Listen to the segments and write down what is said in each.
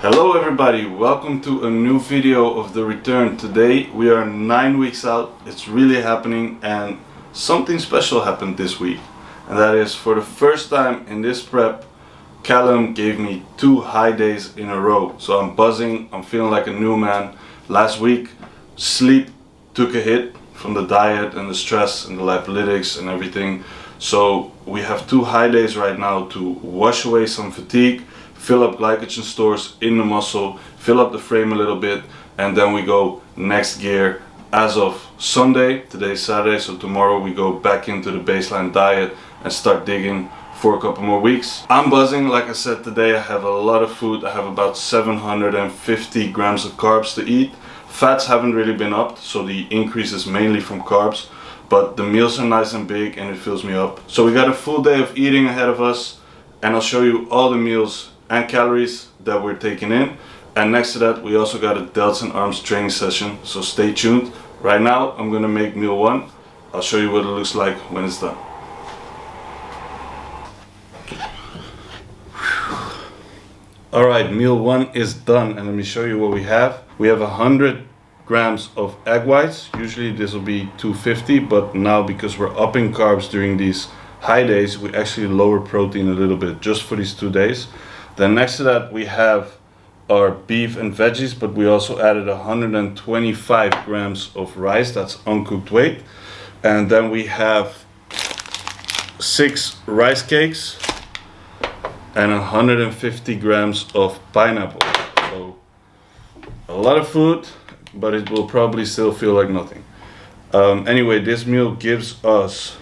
Hello everybody, welcome to a new video of The Return. Today we are 9 weeks out, it's really happening, and something special happened this week. And that is, for the first time in this prep, Callum gave me 2 high days in a row. So I'm buzzing, I'm feeling like a new man. Last week, sleep took a hit from the diet and the stress and the lipolytics and everything. So we have 2 high days right now to wash away some fatigue, fill up glycogen stores in the muscle, fill up the frame a little bit, and then we go next gear as of Sunday. Today's Saturday, so tomorrow we go back into the baseline diet and start digging for a couple more weeks. I'm buzzing, like I said. Today I have a lot of food. I have about 750 grams of carbs to eat. Fats haven't really been upped, so the increase is mainly from carbs, but the meals are nice and big and it fills me up. So we got a full day of eating ahead of us, and I'll show you all the meals and calories that we're taking in. And next to that, we also got a delts and arms training session, so stay tuned. Right now I'm gonna make meal 1. I'll show you what it looks like when it's done. Alright, meal 1 is done, and let me show you what we have. We have 100 grams of egg whites. Usually this will be 250, but now because we're upping carbs during these high days, we actually lower protein a little bit just for these 2 days. Then next to that we have our beef and veggies, but we also added 125 grams of rice, that's uncooked weight. And then we have 6 rice cakes and 150 grams of pineapple. So a lot of food, but it will probably still feel like nothing. Anyway, this meal gives us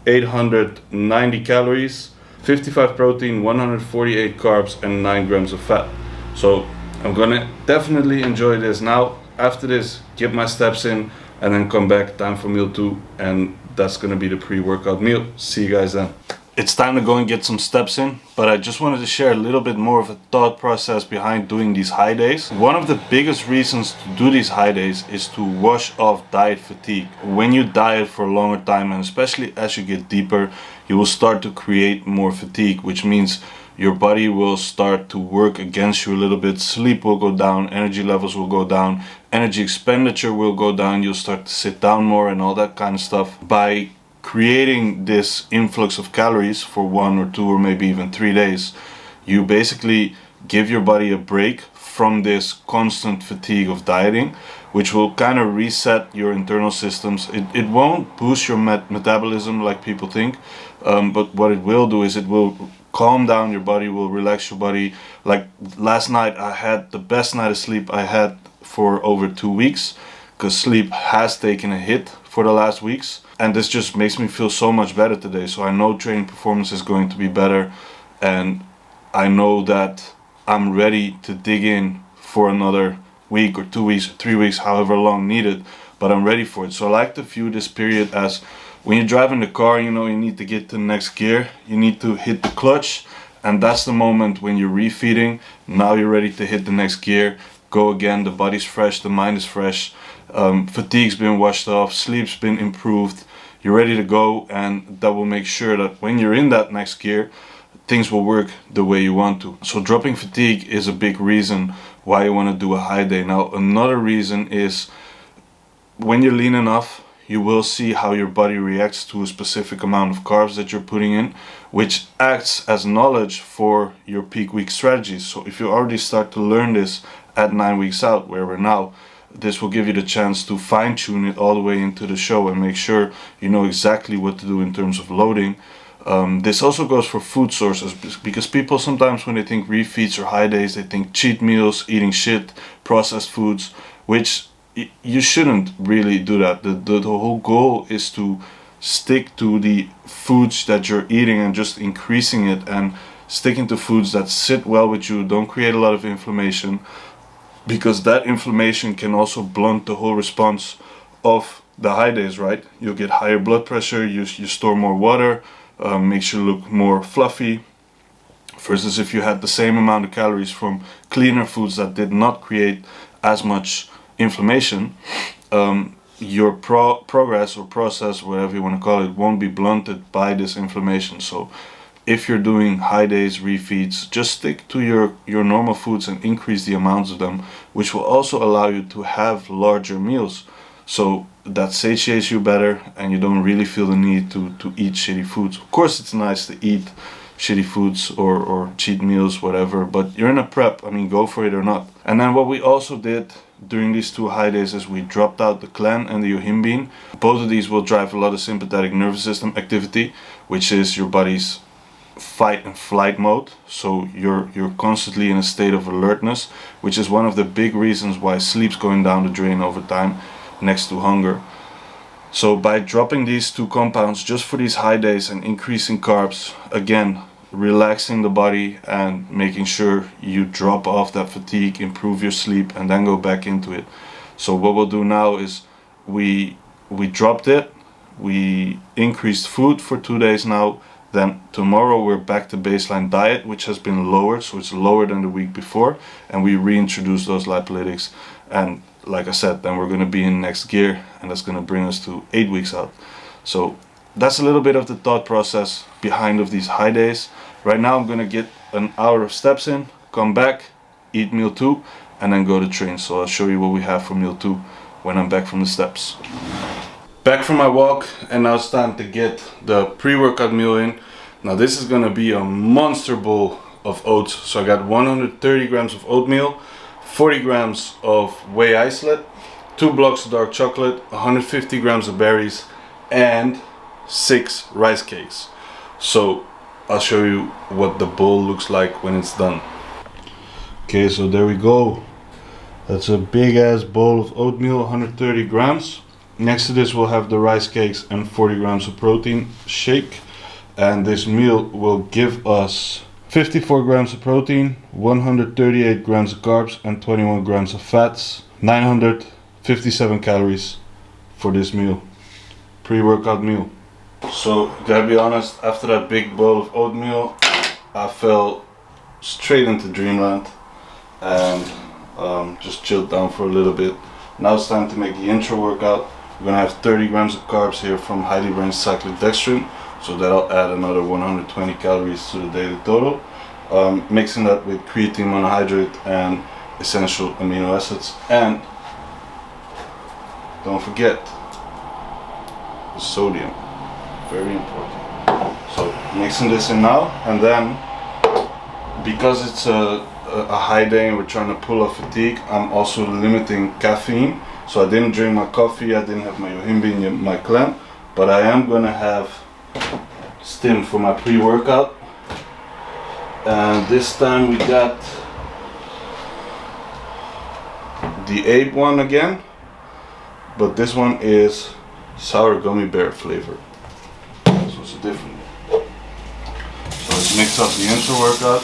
890 calories, 55 protein, 148 carbs, and 9 grams of fat. So I'm gonna definitely enjoy this now. After this, get my steps in, and then come back. Time for meal 2, and that's gonna be the pre-workout meal. See you guys then. It's time to go and get some steps in, but I just wanted to share a little bit more of a thought process behind doing these high days. One of the biggest reasons to do these high days is to wash off diet fatigue. When you diet for a longer time, and especially as you get deeper, you will start to create more fatigue, which means your body will start to work against you a little bit. Sleep will go down, energy levels will go down, energy expenditure will go down, you'll start to sit down more and all that kind of stuff. By creating this influx of calories for 1 or 2 or maybe even 3 days, you basically give your body a break from this constant fatigue of dieting, which will kind of reset your internal systems. It won't boost your metabolism like people think, but what it will do is it will calm down your body, will relax your body. Like last night, I had the best night of sleep I had for over 2 weeks, because sleep has taken a hit for the last weeks. And this just makes me feel so much better today. So I know training performance is going to be better, and I know that I'm ready to dig in for another week or 2 weeks or 3 weeks, however long needed, but I'm ready for it. So I like to view this period as when you're driving the car, you know, you need to get to the next gear, you need to hit the clutch, and that's the moment when you're refeeding. Now you're ready to hit the next gear, go again, the body's fresh, the mind is fresh, fatigue's been washed off, sleep's been improved, you're ready to go, and that will make sure that when you're in that next gear, things will work the way you want to. So dropping fatigue is a big reason why you want to do a high day. Now another reason is when you're lean enough, you will see how your body reacts to a specific amount of carbs that you're putting in, which acts as knowledge for your peak week strategies. So if you already start to learn this at 9 weeks out, where we're now, this will give you the chance to fine-tune it all the way into the show and make sure you know exactly what to do in terms of loading. This also goes for food sources, because people sometimes, when they think refeeds or high days, they think cheat meals, eating shit, processed foods, which you shouldn't really do that. The whole goal is to stick to the foods that you're eating and just increasing it, and sticking to foods that sit well with you, don't create a lot of inflammation, because that inflammation can also blunt the whole response of the high days, right? You'll get higher blood pressure, you store more water, makes you look more fluffy, versus if you had the same amount of calories from cleaner foods that did not create as much inflammation. Your progress or process, whatever you want to call it, won't be blunted by this inflammation. So if you're doing high days, refeeds, just stick to your normal foods and increase the amounts of them, which will also allow you to have larger meals. So that satiates you better and you don't really feel the need to eat shitty foods. Of course, it's nice to eat shitty foods or cheat meals, whatever, but you're in a prep. I mean, go for it or not. And then what we also did during these 2 high days is we dropped out the clan and the yohimbine. Both of these will drive a lot of sympathetic nervous system activity, which is your body's fight and flight mode. So you're constantly in a state of alertness, which is one of the big reasons why sleep's going down the drain over time, next to hunger. So by dropping these 2 compounds just for these high days and increasing carbs, again, relaxing the body and making sure you drop off that fatigue, improve your sleep, and then go back into it. So what we'll do now is we dropped it, we increased food for 2 days now, then tomorrow we're back to baseline diet, which has been lowered, so it's lower than the week before, and we reintroduce those lipolytics. And like I said, then we're going to be in next gear, and that's going to bring us to 8 weeks out. So that's a little bit of the thought process behind of these high days. Right now I'm going to get an hour of steps in, come back, eat meal 2, and then go to train. So I'll show you what we have for meal 2 when I'm back from the steps. Back from my walk, and now it's time to get the pre-workout meal in. Now this is going to be a monster bowl of oats. So I got 130 grams of oatmeal, 40 grams of whey isolate, 2 blocks of dark chocolate, 150 grams of berries, and 6 rice cakes. So I'll show you what the bowl looks like when it's done. Okay, so there we go. That's a big ass bowl of oatmeal, 130 grams. Next to this we'll have the rice cakes and 40 grams of protein shake. And this meal will give us 54 grams of protein, 138 grams of carbs, and 21 grams of fats. 957 calories for this meal. Pre-workout meal. So, gotta be honest, after that big bowl of oatmeal, I fell straight into dreamland and just chilled down for a little bit. Now it's time to make the intra-workout. We're gonna have 30 grams of carbs here from highly branched cyclic dextrin, so that'll add another 120 calories to the daily total. Mixing that with creatine monohydrate and essential amino acids, and don't forget the sodium, very important. So mixing this in now, and then because it's a high day and we're trying to pull off fatigue, I'm also limiting caffeine. So I didn't drink my coffee, I didn't have my yohimbine, my clan, but I am gonna have stim for my pre-workout. And this time we got the Ape one again, but this one is sour gummy bear flavor. So it's a different one. So let's mix up the intra-workout.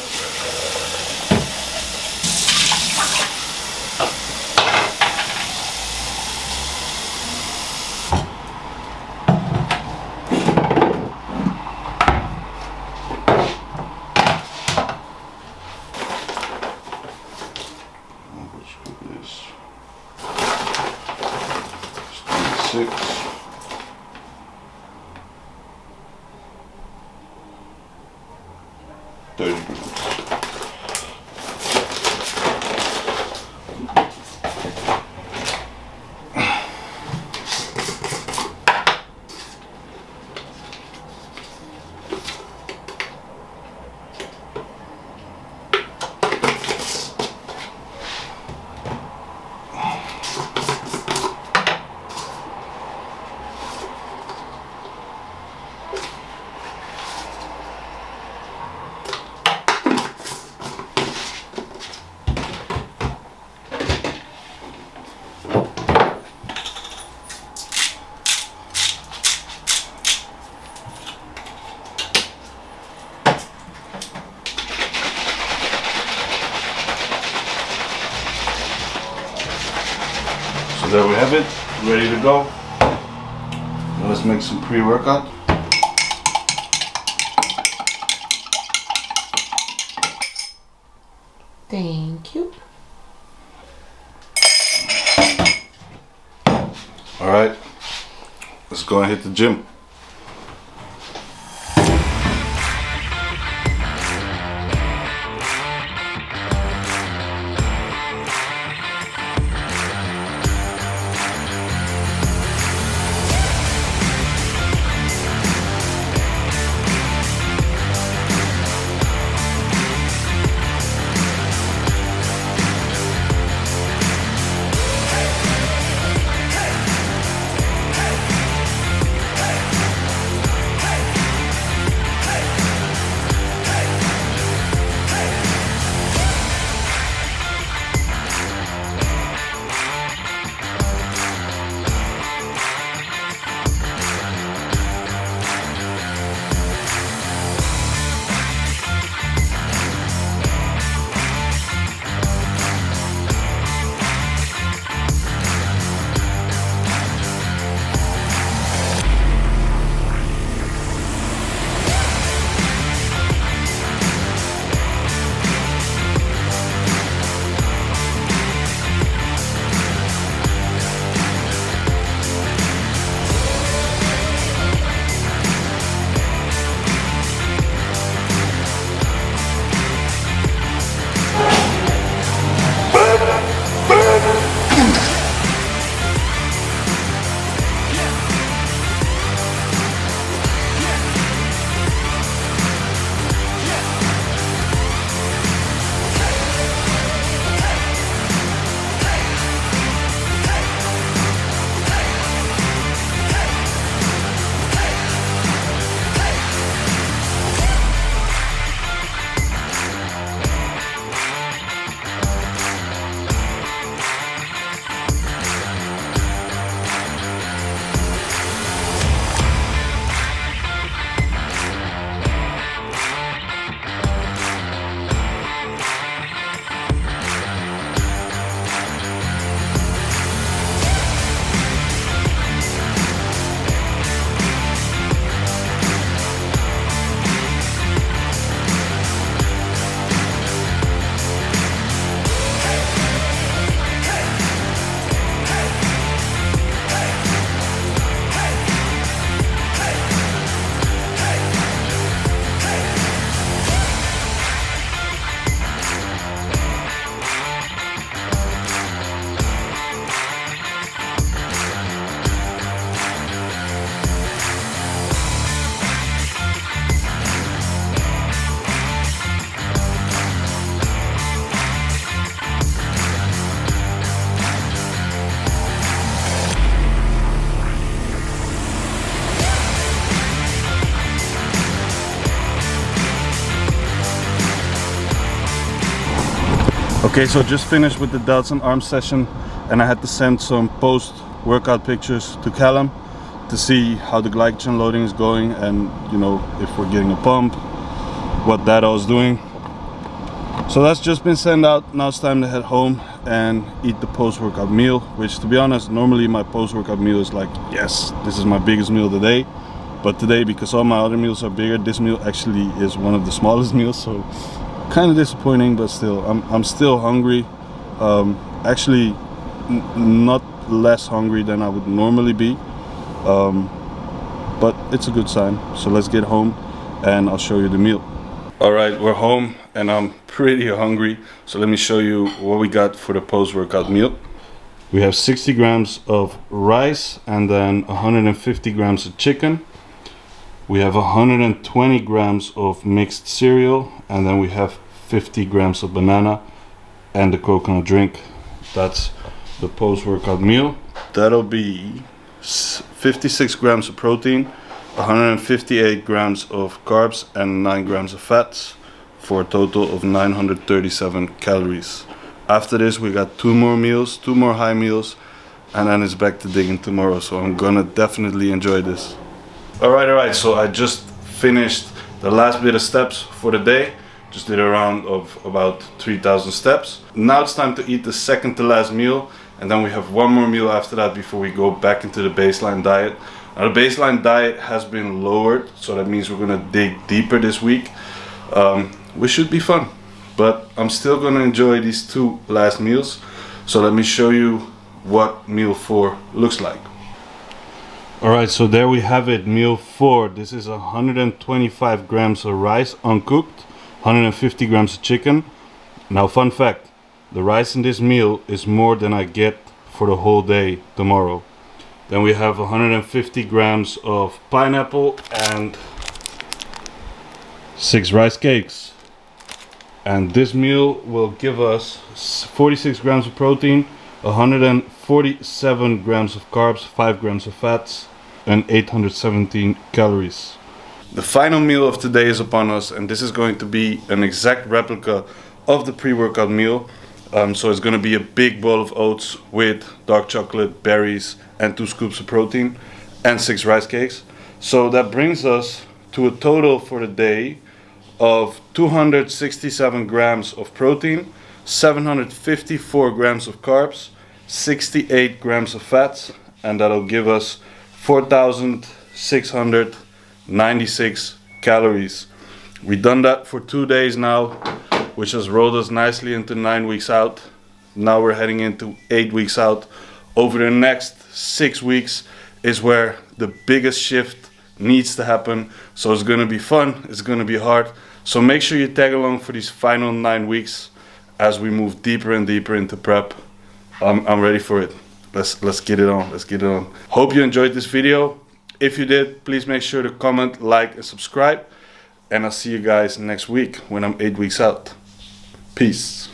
So there we have it, ready to go. Now let's make some pre-workout. Thank you. Alright, let's go and hit the gym. Okay, so just finished with the delts and arm session, and I had to send some post-workout pictures to Callum to see how the glycogen loading is going, and you know, if we're getting a pump, what that all is doing. So that's just been sent out. Now it's time to head home and eat the post-workout meal, which, to be honest, normally my post-workout meal is like, yes, this is my biggest meal of the day. But today, because all my other meals are bigger, this meal actually is one of the smallest meals, so kind of disappointing, but still, I'm still hungry. Actually, not less hungry than I would normally be, but it's a good sign. So let's get home and I'll show you the meal. All right, we're home and I'm pretty hungry, so let me show you what we got for the post-workout meal. We have 60 grams of rice and then 150 grams of chicken. We have 120 grams of mixed cereal, and then we have 50 grams of banana and the coconut drink. That's the post-workout meal. That'll be 56 grams of protein, 158 grams of carbs and 9 grams of fats, for a total of 937 calories. After this we got 2 more meals, 2 more high meals, and then it's back to digging tomorrow, so I'm gonna definitely enjoy this. Alright, so I just finished the last bit of steps for the day. Just did a round of about 3,000 steps. Now it's time to eat the second to last meal, and then we have one more meal after that before we go back into the baseline diet. Now the baseline diet has been lowered, so that means we're gonna dig deeper this week, which should be fun. But I'm still gonna enjoy these 2 last meals. So let me show you what meal 4 looks like. Alright, so there we have it, meal 4. This is 125 grams of rice uncooked, 150 grams of chicken. Now, fun fact, the rice in this meal is more than I get for the whole day tomorrow. Then we have 150 grams of pineapple and 6 rice cakes. And this meal will give us 46 grams of protein, 147 grams of carbs, 5 grams of fats, and 817 calories. The final meal of today is upon us, and this is going to be an exact replica of the pre-workout meal. So it's going to be a big bowl of oats with dark chocolate, berries, and 2 scoops of protein, and 6 rice cakes. So that brings us to a total for the day of 267 grams of protein, 754 grams of carbs, 68 grams of fats, and that'll give us 4,696 calories. We've done that for 2 days now, which has rolled us nicely into 9 weeks out. Now we're heading into 8 weeks out. Over the next 6 weeks is where the biggest shift needs to happen. So it's gonna be fun, it's gonna be hard. So make sure you tag along for these final 9 weeks as we move deeper and deeper into prep. I'm ready for it. Let's get it on, let's get it on. Hope you enjoyed this video. If you did, please make sure to comment, like, and subscribe. And I'll see you guys next week when I'm 8 weeks out. Peace.